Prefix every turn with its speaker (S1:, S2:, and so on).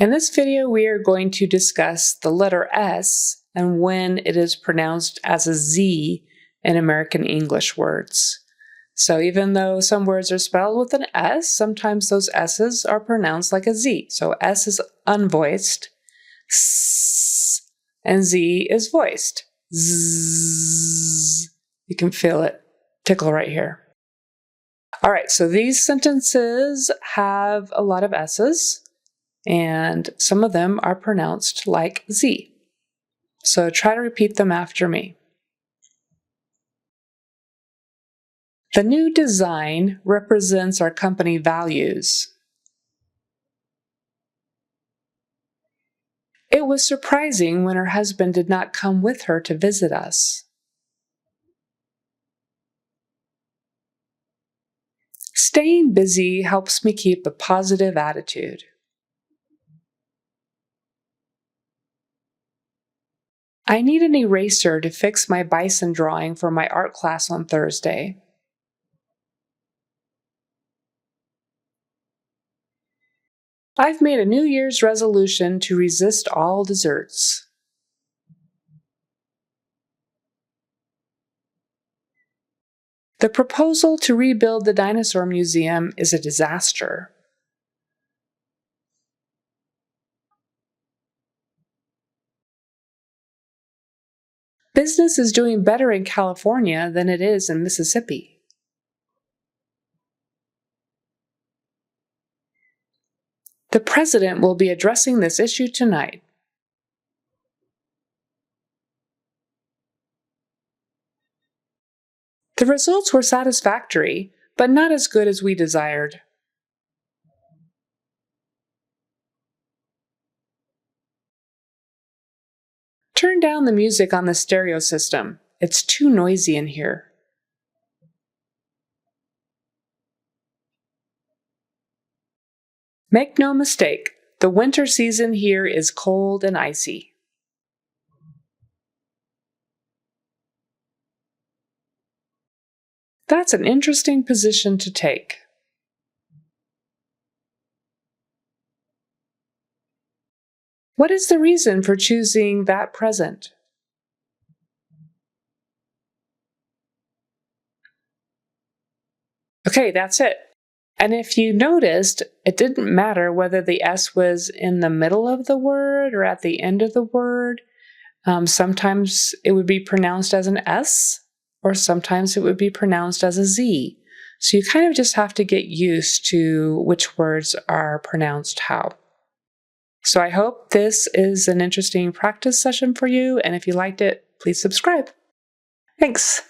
S1: In this video, we are going to discuss the letter S and when it is pronounced as a Z in American English words. So even though some words are spelled with an S, sometimes those S's are pronounced like a Z. So S is unvoiced, S, and Z is voiced, Z. You can feel it tickle right here. All right, so these sentences have a lot of S's, and some of them are pronounced like Z. So try to repeat them after me. The new design represents our company values. It was surprising when her husband did not come with her to visit us. Staying busy helps me keep a positive attitude. I need an eraser to fix my bison drawing for my art class on Thursday. I've made a New Year's resolution to resist all desserts. The proposal to rebuild the dinosaur museum is a disaster. Business is doing better in California than it is in Mississippi. The president will be addressing this issue tonight. The results were satisfactory, but not as good as we desired. Turn down the music on the stereo system. It's too noisy in here. Make no mistake, the winter season here is cold and icy. That's an interesting position to take. What is the reason for choosing that present? Okay, that's it. And if you noticed, it didn't matter whether the S was in the middle of the word or at the end of the word. Sometimes it would be pronounced as an S, or sometimes it would be pronounced as a Z. So you kind of just have to get used to which words are pronounced how. So I hope this is an interesting practice session for you, and if you liked it, please subscribe. Thanks.